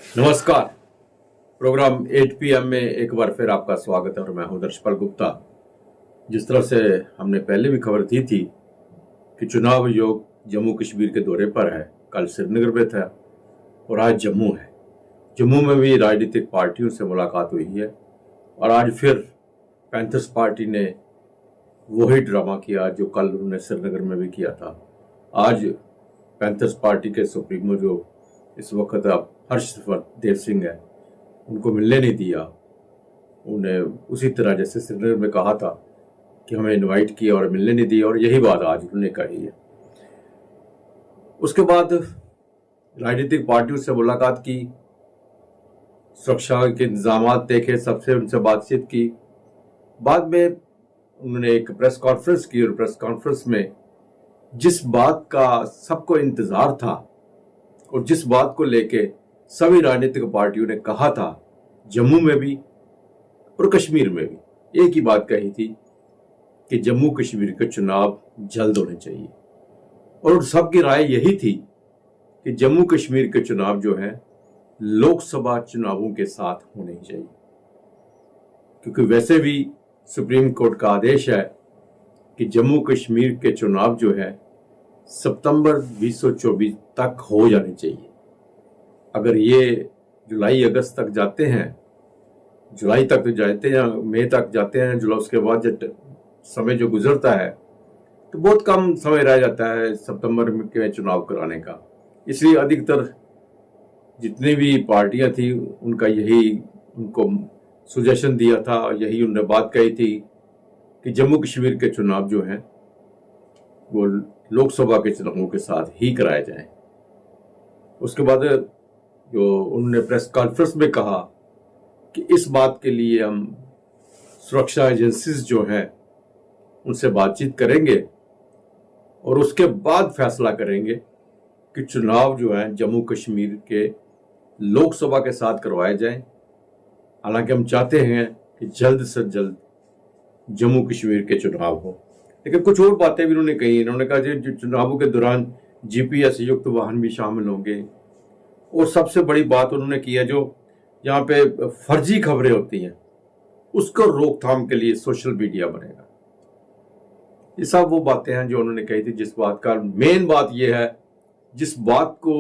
नमस्कार। Programme 8 PM में एक बार फिर आपका स्वागत है और मैं हूं दर्शपाल गुप्ता। जिस तरह से हमने पहले भी खबर दी थी कि चुनाव आयोग जम्मू कश्मीर के दौरे पर है, कल श्रीनगर में था और आज जम्मू है। जम्मू में भी राजनीतिक पार्टियों से मुलाकात हुई है और आज फिर पैंथर्स पार्टी ने वही ड्रामा किया जो कल उन्होंने श्रीनगर में भी किया था। आज पैंथर्स पार्टी के सुप्रीमो जो इस वक्त अब हर्षदेव सिंह है, उनको मिलने नहीं दिया। उन्हें उसी तरह जैसे श्रीनगर में कहा था कि हमें इनवाइट किया और मिलने नहीं दिया, और यही बात आज उन्होंने कही है। उसके बाद राजनीतिक पार्टियों से मुलाकात की, सुरक्षा के इंतजाम देखे, सबसे उनसे बातचीत की। बाद में उन्होंने एक प्रेस कॉन्फ्रेंस की और प्रेस कॉन्फ्रेंस में जिस बात का सबको इंतजार था और जिस बात को लेके सभी राजनीतिक पार्टियों ने कहा था, जम्मू में भी और कश्मीर में भी एक ही बात कही थी कि जम्मू कश्मीर के चुनाव जल्द होने चाहिए। और सबकी राय यही थी कि जम्मू कश्मीर के चुनाव जो है लोकसभा चुनावों के साथ होने चाहिए, क्योंकि वैसे भी सुप्रीम कोर्ट का आदेश है कि जम्मू कश्मीर के चुनाव जो है सितंबर 2024 तक हो जाने चाहिए। अगर ये जुलाई अगस्त तक जाते हैं, जुलाई तक तो जाते हैं, मई तक जाते हैं, जुलाई उसके बाद जब समय जो गुजरता है तो बहुत कम समय रह जाता है सितंबर में चुनाव कराने का। इसलिए अधिकतर जितनी भी पार्टियां थी उनका यही उनको सुजेशन दिया था, यही उन्होंने बात कही थी कि जम्मू कश्मीर के चुनाव जो हैं वो लोकसभा के चुनावों के साथ ही कराए जाएं। उसके बाद जो उन्होंने प्रेस कॉन्फ्रेंस में कहा कि इस बात के लिए हम सुरक्षा एजेंसीज जो हैं उनसे बातचीत करेंगे और उसके बाद फैसला करेंगे कि चुनाव जो है जम्मू कश्मीर के लोकसभा के साथ करवाए जाएं। हालांकि हम चाहते हैं कि जल्द से जल्द जम्मू कश्मीर के चुनाव हो, लेकिन कुछ और बातें भी उन्होंने कही। इन्होंने कहा कि चुनावों के दौरान GPS युक्त वाहन भी शामिल होंगे, और सबसे बड़ी बात उन्होंने की है जो यहाँ पे फर्जी खबरें होती हैं उसको रोकथाम के लिए सोशल मीडिया बनेगा। ये सब वो बातें हैं जो उन्होंने कही थी। जिस बात का मेन बात ये है, जिस बात को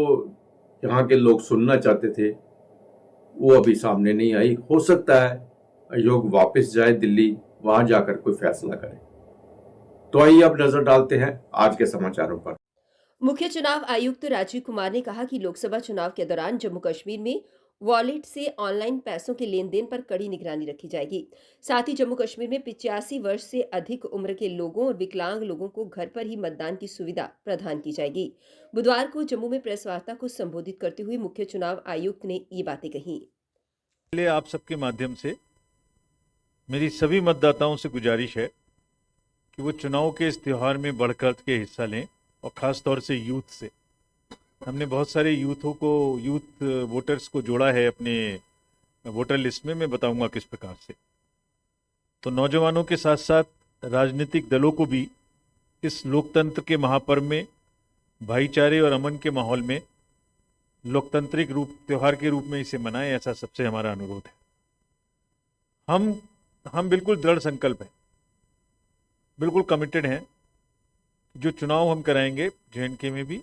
यहाँ के लोग सुनना चाहते थे वो अभी सामने नहीं आई। हो सकता है आयोग वापस जाए दिल्ली, वहां जाकर कोई फैसला करे। तो आइए अब नजर डालते हैं आज के समाचारों पर। मुख्य चुनाव आयुक्त राजीव कुमार ने कहा कि लोकसभा चुनाव के दौरान जम्मू कश्मीर में वॉलेट से ऑनलाइन पैसों के लेन देन पर कड़ी निगरानी रखी जाएगी। साथ ही जम्मू कश्मीर में 85 वर्ष से अधिक उम्र के लोगों और विकलांग लोगों को घर पर ही मतदान की सुविधा प्रदान की जाएगी। बुधवार को जम्मू में प्रेस वार्ता को संबोधित करते हुए मुख्य चुनाव आयुक्त ने ये बातें कही। पहले आप सबके माध्यम से मेरी सभी मतदाताओं से गुजारिश है कि वो चुनाव के इस त्यौहार में बढ़-चढ़ के हिस्सा लें, और ख़ास तौर से यूथ से। हमने बहुत सारे यूथ वोटर्स को जोड़ा है अपने वोटर लिस्ट में। मैं बताऊंगा किस प्रकार से। तो नौजवानों के साथ साथ राजनीतिक दलों को भी इस लोकतंत्र के महापर्व में भाईचारे और अमन के माहौल में लोकतांत्रिक त्यौहार के रूप में इसे मनाएं, ऐसा सबसे हमारा अनुरोध है। हम बिल्कुल दृढ़ संकल्प हैं, बिल्कुल कमिटेड हैं। जो चुनाव हम कराएंगे JNK में भी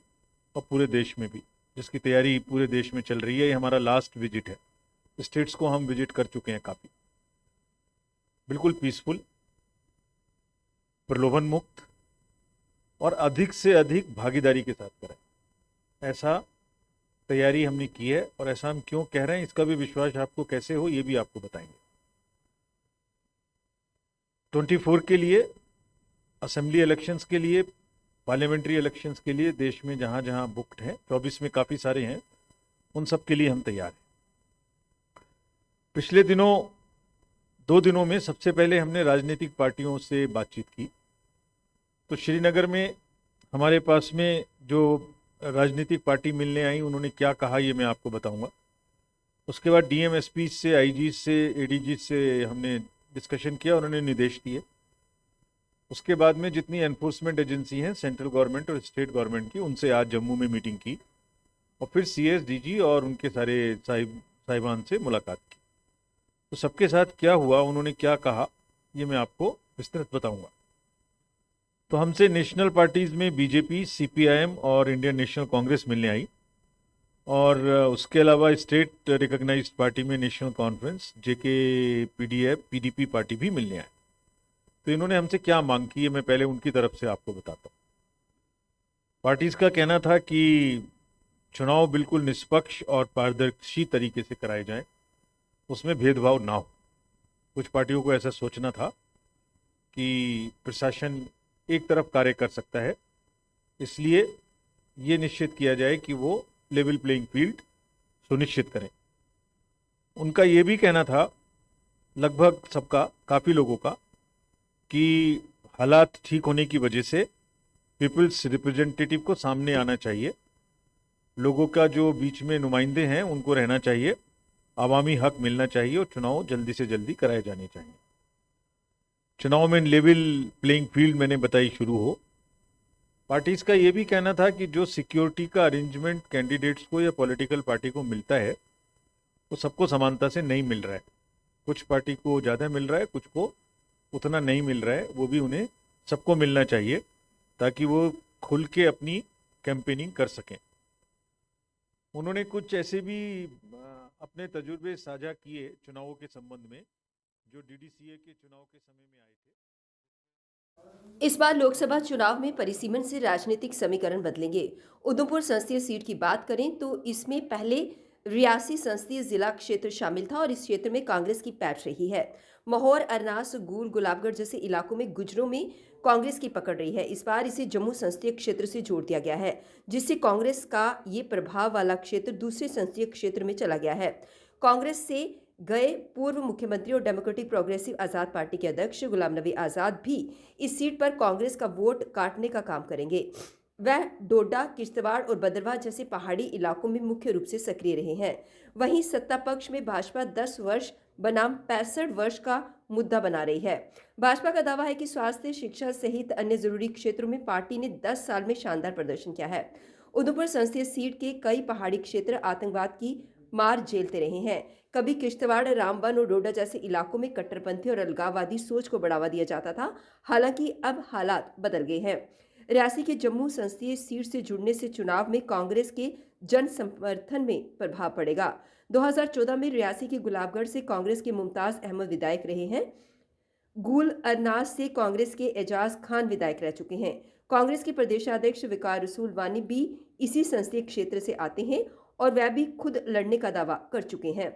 और पूरे देश में भी, जिसकी तैयारी पूरे देश में चल रही है। ये हमारा लास्ट विजिट है। स्टेट्स को हम विजिट कर चुके हैं काफ़ी। बिल्कुल पीसफुल, प्रलोभन मुक्त और अधिक से अधिक भागीदारी के साथ कराएं, ऐसा तैयारी हमने की है। और ऐसा हम क्यों कह रहे हैं इसका भी विश्वास आपको कैसे हो ये भी आपको बताएंगे। 24 के लिए, असेंबली इलेक्शंस के लिए, पार्लियामेंट्री इलेक्शंस के लिए देश में जहां जहां बुक्ड हैं, 24 में काफ़ी सारे हैं, उन सब के लिए हम तैयार हैं। पिछले 2 दिनों में सबसे पहले हमने राजनीतिक पार्टियों से बातचीत की। तो श्रीनगर में हमारे पास में जो राजनीतिक पार्टी मिलने आई उन्होंने क्या कहा ये मैं आपको बताऊंगा। उसके बाद DM SP से, IG से, ADG से हमने डिस्कशन किया, उन्होंने निर्देश दिए। उसके बाद में जितनी एनफोर्समेंट एजेंसी हैं सेंट्रल गवर्नमेंट और स्टेट गवर्नमेंट की, उनसे आज जम्मू में मीटिंग की और फिर CS DG और उनके सारे साहिबान से मुलाकात की। तो सबके साथ क्या हुआ, उन्होंने क्या कहा, ये मैं आपको विस्तृत बताऊंगा। तो हमसे नेशनल पार्टीज में BJP, CPIM और इंडियन नेशनल कांग्रेस मिलने आई, और उसके अलावा स्टेट रिकॉग्नाइज्ड पार्टी में national conference, JK, PDF, PDP party भी मिलने आए। तो इन्होंने हमसे क्या मांग की है, मैं पहले उनकी तरफ से आपको बताता हूँ। पार्टीज का कहना था कि चुनाव बिल्कुल निष्पक्ष और पारदर्शी तरीके से कराए जाएं, उसमें भेदभाव ना हो। कुछ पार्टियों को ऐसा सोचना था कि प्रशासन एक तरफ कार्य कर सकता है, इसलिए ये निश्चित किया जाए कि वो लेवल प्लेइंग फील्ड सुनिश्चित करें। उनका ये भी कहना था, लगभग सबका, काफ़ी लोगों का, कि हालात ठीक होने की वजह से पीपल्स रिप्रेजेंटेटिव को सामने आना चाहिए, लोगों का जो बीच में नुमाइंदे हैं उनको रहना चाहिए, आवामी हक मिलना चाहिए और चुनाव जल्दी से जल्दी कराए जाने चाहिए। चुनाव में लेवल प्लेइंग फील्ड मैंने बताई शुरू हो। पार्टीज का ये भी कहना था कि जो सिक्योरिटी का अरेंजमेंट कैंडिडेट्स को या पॉलिटिकल पार्टी को मिलता है वो सबको समानता से नहीं मिल रहा है। कुछ पार्टी को ज़्यादा मिल रहा है, कुछ को उतना नहीं मिल रहा है, वो भी उन्हें सबको मिलना चाहिए ताकि वो खुल के अपनी कैंपेनिंग कर सकें। उन्होंने कुछ ऐसे भी अपने तजुर्बे साझा किए चुनावों के संबंध में, जो DDCA के चुनाव के समय में आए थे। इस बार लोकसभा चुनाव में परिसीमन से राजनीतिक समीकरण बदलेंगे। उधमपुर संसदीय सीट की बात करें तो इसमें पहले रियासी संसदीय जिला क्षेत्र शामिल था और इस क्षेत्र में कांग्रेस की पैठ रही है। महोर, अरनास, गूल, गुलाबगढ़ जैसे इलाकों में गुजरों में कांग्रेस की पकड़ रही है। इस बार इसे जम्मू संसदीय क्षेत्र से जोड़ दिया गया है, जिससे कांग्रेस का ये प्रभाव वाला क्षेत्र दूसरे संसदीय क्षेत्र में चला गया है। कांग्रेस से गए पूर्व मुख्यमंत्री और डेमोक्रेटिक प्रोग्रेसिव आजाद पार्टी के अध्यक्ष गुलाम नबी आजाद भी इस सीट पर कांग्रेस का वोट काटने का काम करेंगे। वह डोडा, किश्तवाड़ और बदरवाह जैसे पहाड़ी इलाकों में मुख्य रूप से सक्रिय रहे हैं। वहीं सत्ता पक्ष में भाजपा 10 वर्ष बनाम 65 वर्ष का मुद्दा बना रही है। भाजपा का दावा है कि स्वास्थ्य, शिक्षा सहित अन्य जरूरी क्षेत्रों में पार्टी ने 10 साल में शानदार प्रदर्शन किया है। उधमपुर संसदीय सीट के कई पहाड़ी क्षेत्र आतंकवाद की मार झेलते रहे हैं। कभी किश्तवाड़, रामबन और डोडा जैसे इलाकों में कट्टरपंथी और अलगाववादी सोच को बढ़ावा दिया जाता था, हालांकि अब हालात बदल गए हैं। रियासी के जम्मू संसदीय सीट से जुड़ने से चुनाव में कांग्रेस के जन समर्थन में प्रभाव पड़ेगा। 2014 में रियासी के गुलाबगढ़ से कांग्रेस के मुमताज अहमद विधायक रहे हैं। गूल, अरनास से कांग्रेस के एजाज खान विधायक रह चुके हैं। कांग्रेस के प्रदेशाध्यक्ष विकार रसूल वानी भी इसी संसदीय क्षेत्र से आते हैं और वह भी खुद लड़ने का दावा कर चुके हैं।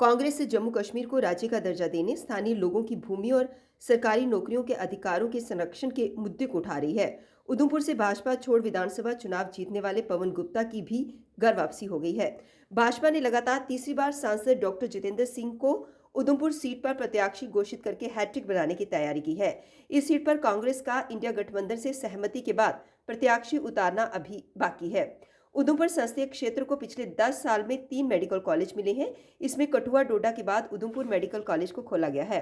कांग्रेस जम्मू कश्मीर को राज्य का दर्जा देने, स्थानीय लोगों की भूमि और सरकारी नौकरियों के अधिकारों के संरक्षण के मुद्दे को उठा रही है। उधमपुर से भाजपा छोड़ विधानसभा चुनाव जीतने वाले पवन गुप्ता की भी घर वापसी हो गई है। भाजपा ने लगातार तीसरी बार सांसद डॉक्टर जितेंद्र सिंह को उधमपुर सीट पर प्रत्याशी घोषित करके हैट्रिक बनाने की तैयारी की है। इस सीट पर कांग्रेस का इंडिया गठबंधन से सहमति के बाद प्रत्याशी उतारना अभी बाकी है। उधमपुर संसदीय क्षेत्र को पिछले 10 साल में 3 मेडिकल कॉलेज मिले हैं। इसमें कठुआ, डोडा के बाद उधमपुर मेडिकल कॉलेज को खोला गया है।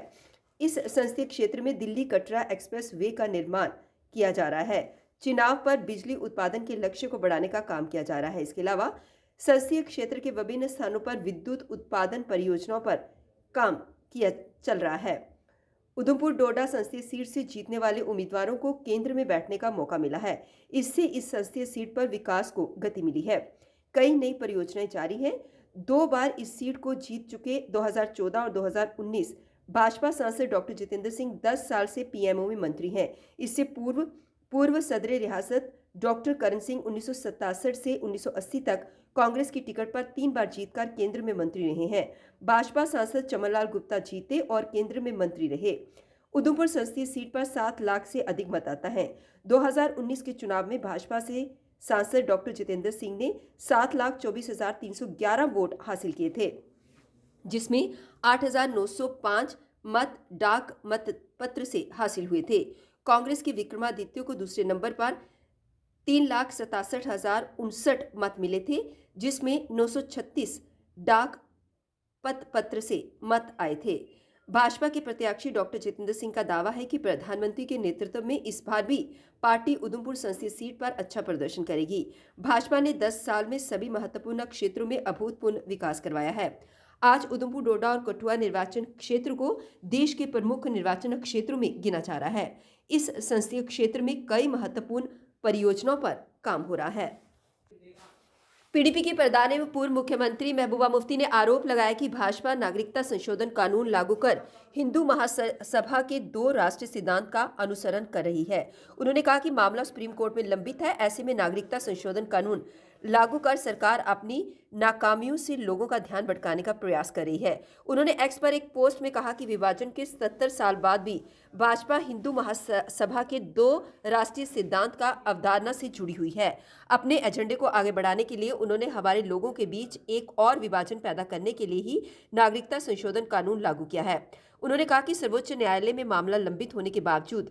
इस संसदीय क्षेत्र में दिल्ली कटरा एक्सप्रेस वे का निर्माण किया जा रहा है। चिनाव पर बिजली उत्पादन के लक्ष्य को बढ़ाने का काम किया जा रहा है। इसके अलावा संसदीय क्षेत्र के विभिन्न स्थानों पर विद्युत उत्पादन परियोजनाओं पर काम किया चल रहा है। उधमपुर डोडा संसदीय सीट से जीतने वाले उम्मीदवारों को केंद्र में बैठने का मौका मिला है। इससे इस संसदीय सीट पर विकास को गति मिली है। कई नई परियोजनाएं जारी हैं। 2 बार इस सीट को जीत चुके 2014 और 2019 भाजपा सांसद डॉक्टर जितेंद्र सिंह 10 साल से पीएमओ में मंत्री हैं। इससे पूर्व सदर रियासत डॉक्टर करण सिंह 1967 से 1980 तक कांग्रेस की टिकट पर 3 बार जीतकर केंद्र में मंत्री रहे हैं। भाजपा सांसद चमनलाल गुप्ता जीते और केंद्र में मंत्री रहे। उधमपुर संसदीय सीट पर 7 लाख से अधिक मतदाता हैं। 2019 के चुनाव में भाजपा से सांसद डॉक्टर जितेंद्र सिंह ने 7,24,311 वोट हासिल किए थे, जिसमें 8,905 मत डाक मतपत्र से हासिल हुए थे। कांग्रेस के विक्रमादित्य को दूसरे नंबर पर 3,67,059 मत मिले थे, जिसमें 936 डाक मतपत्र से मत आए थे। भाजपा के प्रत्याशी डॉक्टर जितेंद्र सिंह का दावा है कि प्रधानमंत्री के नेतृत्व में इस बार भी पार्टी उधमपुर संसदीय सीट पर अच्छा प्रदर्शन करेगी। भाजपा ने 10 साल में सभी महत्वपूर्ण क्षेत्रों में अभूतपूर्व विकास करवाया है। आज उधमपुर, डोडा और कठुआ निर्वाचन क्षेत्र को देश के प्रमुख निर्वाचन क्षेत्रों में गिना जा रहा है। इस संसदीय क्षेत्र में कई महत्वपूर्ण परियोजनाओं पर काम हो रहा है। पीडीपी की प्रधान एवं पूर्व मुख्यमंत्री महबूबा मुफ्ती ने आरोप लगाया कि भाजपा नागरिकता संशोधन कानून लागू कर हिंदू महासभा के 2 राष्ट्रीय सिद्धांत का अनुसरण कर रही है। उन्होंने कहा कि मामला सुप्रीम कोर्ट में लंबित है। ऐसे में नागरिकता संशोधन कानून लागू कर सरकार अपनी नाकामियों से लोगों का ध्यान भटकाने का प्रयास कर रही है। उन्होंने एक्स पर एक पोस्ट में कहा कि विभाजन के 70 साल बाद भी भाजपा हिंदू महासभा के 2 राष्ट्रीय सिद्धांत का अवधारणा से जुड़ी हुई है। अपने एजेंडे को आगे बढ़ाने के लिए उन्होंने हमारे लोगों के बीच एक और विभाजन पैदा करने के लिए ही नागरिकता संशोधन कानून लागू किया है। उन्होंने कहा कि सर्वोच्च न्यायालय में मामला लंबित होने के बावजूद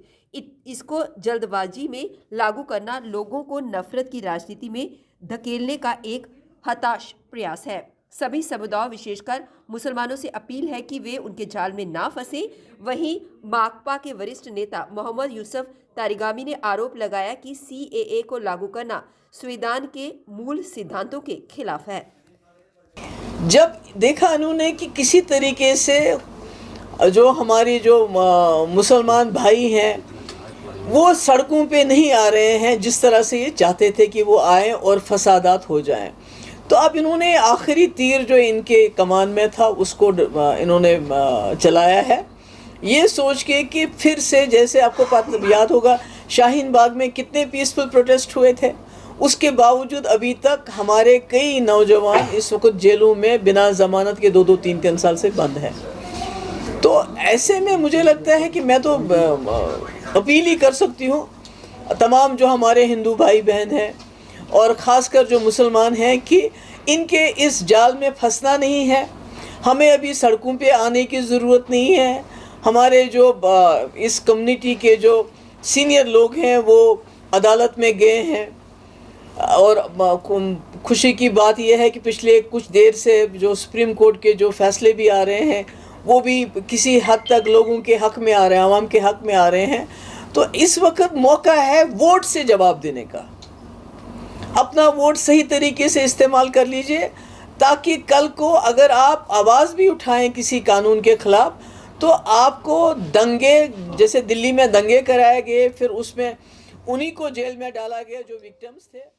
इसको जल्दबाजी में लागू करना लोगों को नफरत की राजनीति में धकेलने का एक हताश प्रयास है। सभी समुदायों विशेषकर मुसलमानों से अपील है कि वे उनके जाल में ना फंसे। वहीं माकपा के वरिष्ठ नेता मोहम्मद यूसुफ तारिगामी ने आरोप लगाया कि सीएए को लागू करना संविधान के मूल सिद्धांतों के खिलाफ है। जब देखा उन्होंने कि किसी तरीके से जो हमारे जो मुसलमान भाई हैं वो सड़कों पे नहीं आ रहे हैं जिस तरह से ये चाहते थे कि वो आए और फसादात हो जाएं, तो अब इन्होंने आखिरी तीर जो इनके कमान में था उसको इन्होंने चलाया है, ये सोच के कि फिर से, जैसे आपको याद होगा शाहीन बाग में कितने पीसफुल प्रोटेस्ट हुए थे, उसके बावजूद अभी तक हमारे कई नौजवान इस वक्त जेलों में बिना ज़मानत के 2-2, 3-3 साल से बंद हैं। तो ऐसे में मुझे लगता है कि मैं तो अपील ही कर सकती हूँ तमाम जो हमारे हिंदू भाई बहन हैं और ख़ासकर जो मुसलमान हैं कि इनके इस जाल में फंसना नहीं है। हमें अभी सड़कों पे आने की ज़रूरत नहीं है। हमारे जो इस कम्युनिटी के जो सीनियर लोग हैं वो अदालत में गए हैं और खुशी की बात यह है कि पिछले कुछ देर से जो सुप्रीम कोर्ट के जो फैसले भी आ रहे हैं वो भी किसी हद तक लोगों के हक़ में आ रहे हैं, आवाम के हक़ में आ रहे हैं। तो इस वक्त मौका है वोट से जवाब देने का। अपना वोट सही तरीके से इस्तेमाल कर लीजिए ताकि कल को अगर आप आवाज़ भी उठाएं किसी कानून के ख़िलाफ़ तो आपको दंगे, जैसे दिल्ली में दंगे कराए गए, फिर उसमें उन्हीं को जेल में डाला गया जो विक्टिम्स थे।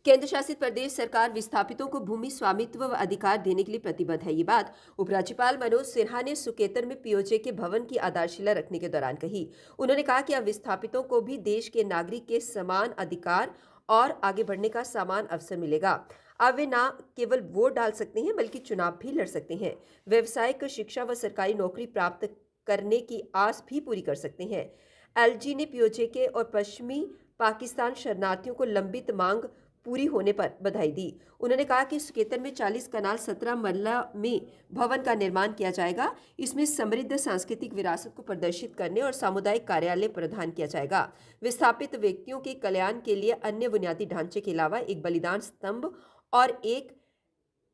केंद्र शासित प्रदेश सरकार विस्थापितों को भूमि स्वामित्व व अधिकार देने के लिए प्रतिबद्ध है। ये बात उपराज्यपाल मनोज सिन्हा ने सुकेतर में पीओजे के भवन की आधारशिला रखने के दौरान कही। उन्होंने कहा कि अब विस्थापितों को भी देश के नागरिक के समान अधिकार और आगे बढ़ने का समान अवसर मिलेगा। अब वे न केवल वोट डाल सकते हैं बल्कि चुनाव भी लड़ सकते हैं। व्यावसायिक शिक्षा व सरकारी नौकरी प्राप्त करने की आस भी पूरी कर सकते हैं। एलजी ने पीओजे के और पश्चिमी पाकिस्तान शरणार्थियों को लंबित मांग पूरी होने पर बधाई दी। उन्होंने कहा कि सुकेतर में 40 कनाल 17 मरला में भवन का निर्माण किया जाएगा। इसमें समृद्ध सांस्कृतिक विरासत को प्रदर्शित करने और सामुदायिक कार्यालय प्रदान किया जाएगा। विस्थापित व्यक्तियों के कल्याण के लिए अन्य बुनियादी ढांचे के अलावा एक बलिदान स्तंभ और एक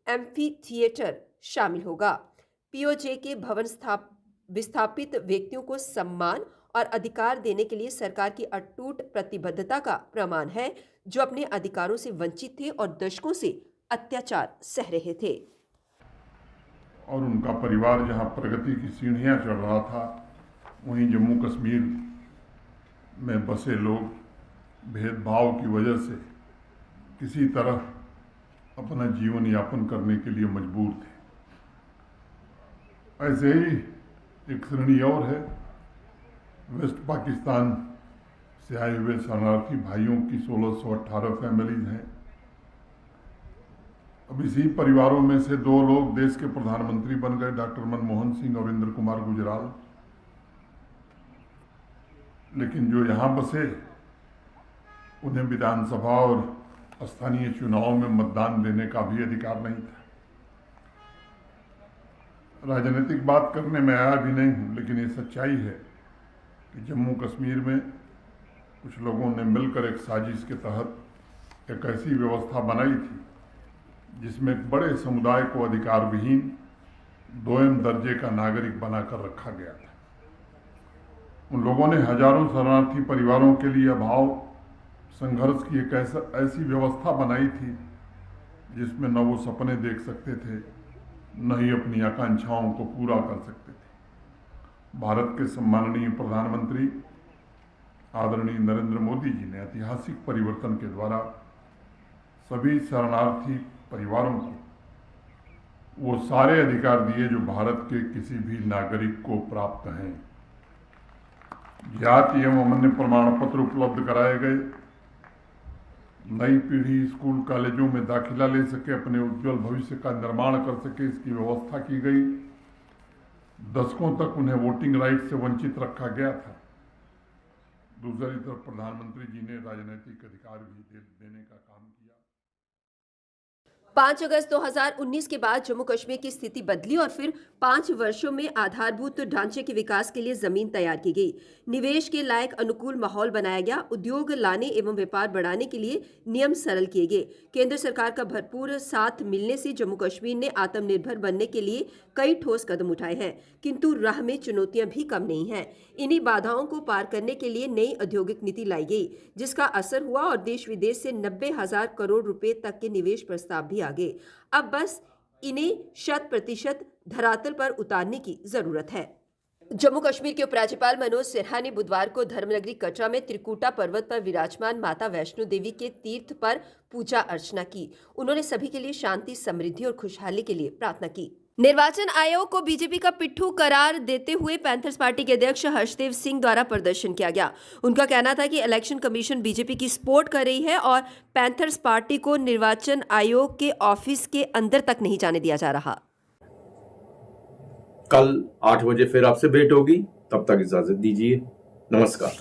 एम्फी थिएटर शामिल होगा। पीओजे के भवन विस्थापित व्यक्तियों को सम्मान और अधिकार देने के लिए सरकार की अटूट प्रतिबद्धता का प्रमाण है, जो अपने अधिकारों से वंचित थे और दशकों से अत्याचार सह रहे थे। और उनका परिवार जहां प्रगति की सीढ़ियां चढ़ रहा था, वहीं जम्मू कश्मीर में बसे लोग भेदभाव की वजह से किसी तरह अपना जीवन यापन करने के लिए मजबूर थे। ऐसे ही एक श्रेणी और है, वेस्ट पाकिस्तान से आए हुए शरणार्थी भाइयों की 1618 फैमिलीज हैं। अब इसी परिवारों में से 2 लोग देश के प्रधानमंत्री बन गए, डॉक्टर मनमोहन सिंह और इंद्र कुमार गुजराल। लेकिन जो यहाँ बसे उन्हें विधानसभा और स्थानीय चुनाव में मतदान देने का भी अधिकार नहीं था। राजनीतिक बात करने में आया भी नहीं हूँ, लेकिन ये सच्चाई है कि जम्मू कश्मीर में कुछ लोगों ने मिलकर एक साजिश के तहत एक ऐसी व्यवस्था बनाई थी जिसमें एक बड़े समुदाय को अधिकार विहीन दोयम दर्जे का नागरिक बनाकर रखा गया था। उन लोगों ने हजारों शरणार्थी परिवारों के लिए अभाव संघर्ष की एक ऐसी व्यवस्था बनाई थी जिसमें न वो सपने देख सकते थे, न ही अपनी आकांक्षाओं को पूरा कर सकते थे। भारत के सम्माननीय प्रधानमंत्री आदरणीय नरेंद्र मोदी जी ने ऐतिहासिक परिवर्तन के द्वारा सभी शरणार्थी परिवारों को वो सारे अधिकार दिए जो भारत के किसी भी नागरिक को प्राप्त हैं। जाति एवं अन्य प्रमाण पत्र उपलब्ध कराए गए। नई पीढ़ी स्कूल कॉलेजों में दाखिला ले सके, अपने उज्जवल भविष्य का निर्माण कर सके, इसकी व्यवस्था की गई। दशकों तक उन्हें वोटिंग राइट से वंचित रखा गया था। दूसरी तरफ प्रधानमंत्री जी ने राजनीतिक अधिकार भी देने का काम किया। 5 अगस्त 2019 के बाद जम्मू कश्मीर की स्थिति बदली और फिर 5 वर्षों में आधारभूत ढांचे के विकास के लिए जमीन तैयार की गई। निवेश के लायक अनुकूल माहौल बनाया गया। उद्योग लाने एवं व्यापार बढ़ाने के लिए नियम सरल किए गए। केंद्र सरकार का भरपूर साथ मिलने से जम्मू कश्मीर ने आत्मनिर्भर बनने के लिए कई ठोस कदम उठाए हैं, किंतु राह में चुनौतियां भी कम नहीं हैं। इन्हीं बाधाओं को पार करने के लिए नई औद्योगिक नीति लाई गई, जिसका असर हुआ और देश विदेश से 90,000 करोड़ रुपए तक के निवेश प्रस्ताव भी आ गए। अब बस इन्हें 100% धरातल पर उतारने की जरूरत है। जम्मू कश्मीर के उपराज्यपाल मनोज सिन्हा ने बुधवार को धर्मनगरी कटरा में त्रिकुटा पर्वत पर विराजमान माता वैष्णो देवी के तीर्थ पर पूजा अर्चना की। उन्होंने सभी के लिए शांति, समृद्धि और खुशहाली के लिए प्रार्थना की। निर्वाचन आयोग को बीजेपी का पिट्ठू करार देते हुए पैंथर्स पार्टी के अध्यक्ष हर्षदेव सिंह द्वारा प्रदर्शन किया गया। उनका कहना था कि इलेक्शन कमीशन बीजेपी की सपोर्ट कर रही है और पैंथर्स पार्टी को निर्वाचन आयोग के ऑफिस के अंदर तक नहीं जाने दिया जा रहा। कल 8 बजे फिर आपसे भेंट होगी। तब तक इजाजत दीजिए। नमस्कार।